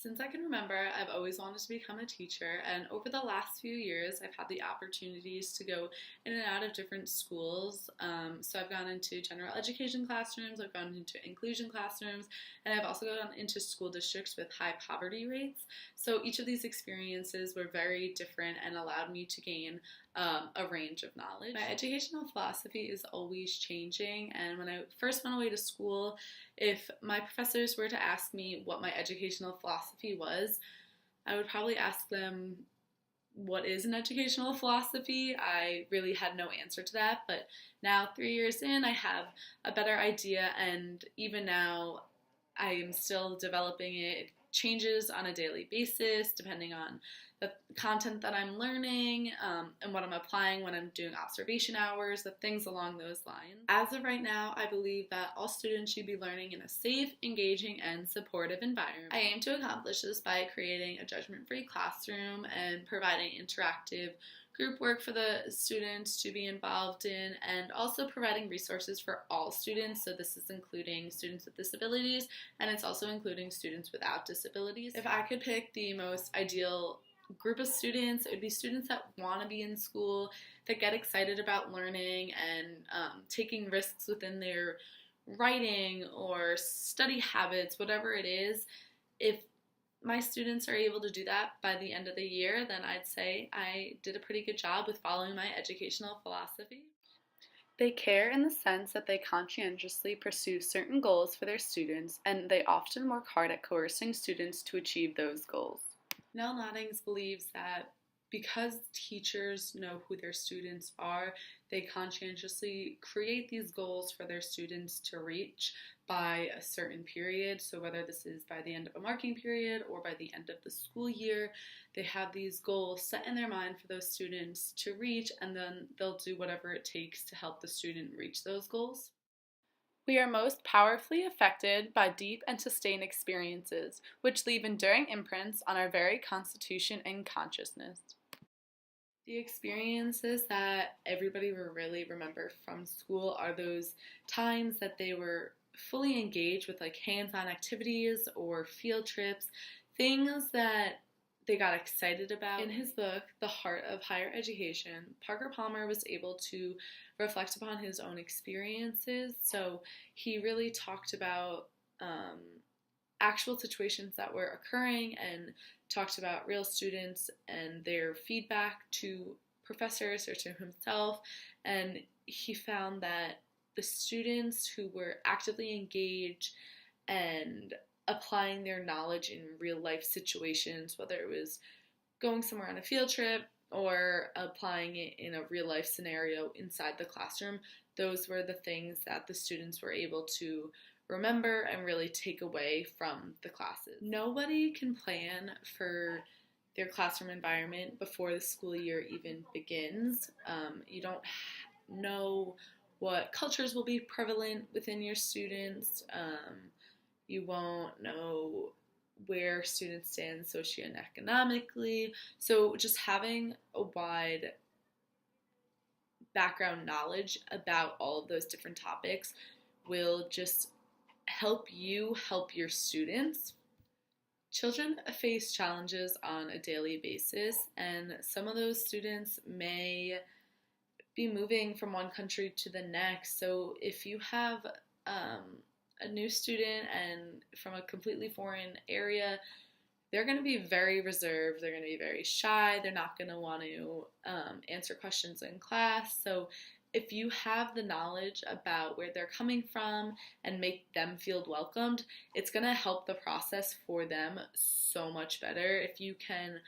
Since I can remember, I've always wanted to become a teacher, and over the last few years, I've had the opportunities to go in and out of different schools. So I've gone into general education classrooms, I've gone into inclusion classrooms, and I've also gone into school districts with high poverty rates. So each of these experiences were very different and allowed me to gain a range of knowledge. My educational philosophy is always changing, and when I first went away to school, if my professors were to ask me what my educational philosophy was, I would probably ask them, what is an educational philosophy? I really had no answer to that, but now 3 years in, I have a better idea, and even now, I am still developing it. It changes on a daily basis depending on the content that I'm learning and what I'm applying when I'm doing observation hours, the things along those lines. As of right now, I believe that all students should be learning in a safe, engaging, and supportive environment. I aim to accomplish this by creating a judgment-free classroom and providing interactive group work for the students to be involved in, and also providing resources for all students. So this is including students with disabilities, and it's also including students without disabilities. If I could pick the most ideal group of students, it would be students that want to be in school, that get excited about learning and taking risks within their writing or study habits, whatever it is. If my students are able to do that by the end of the year, then I'd say I did a pretty good job with following my educational philosophy. They care in the sense that they conscientiously pursue certain goals for their students, and they often work hard at coercing students to achieve those goals. Nell Noddings believes that because teachers know who their students are, they conscientiously create these goals for their students to reach by a certain period. So whether this is by the end of a marking period or by the end of the school year, they have these goals set in their mind for those students to reach, and then they'll do whatever it takes to help the student reach those goals. We are most powerfully affected by deep and sustained experiences, which leave enduring imprints on our very constitution and consciousness. The experiences that everybody will really remember from school are those times that they were fully engaged with like hands-on activities or field trips, things that they got excited about. In his book, The Heart of Higher Education, Parker Palmer was able to reflect upon his own experiences. So he really talked about actual situations that were occurring and talked about real students and their feedback to professors or to himself. And he found that the students who were actively engaged and applying their knowledge in real life situations, whether it was going somewhere on a field trip or applying it in a real life scenario inside the classroom, those were the things that the students were able to remember and really take away from the classes. Nobody can plan for their classroom environment before the school year even begins. You don't know what cultures will be prevalent within your students. You won't know where students stand socioeconomically. So just having a wide background knowledge about all of those different topics will just help you help your students. Children face challenges on a daily basis, and some of those students may be moving from one country to the next. So if you have a new student and from a completely foreign area, they're going to be very reserved, they're going to be very shy, they're not going to want to answer questions in class. So if you have the knowledge about where they're coming from and make them feel welcomed, it's going to help the process for them so much better. If you can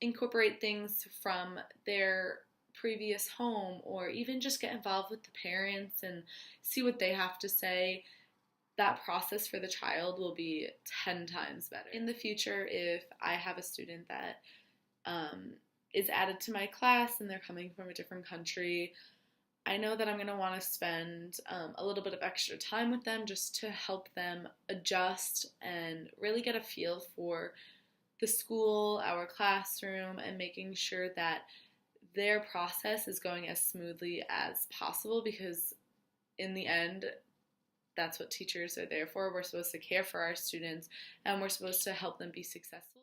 incorporate things from their previous home, or even just get involved with the parents and see what they have to say, that process for the child will be 10 times better. In the future, if I have a student that is added to my class and they're coming from a different country, I know that I'm going to want to spend a little bit of extra time with them just to help them adjust and really get a feel for the school, our classroom, and making sure that their process is going as smoothly as possible, because in the end, that's what teachers are there for. We're supposed to care for our students, and we're supposed to help them be successful.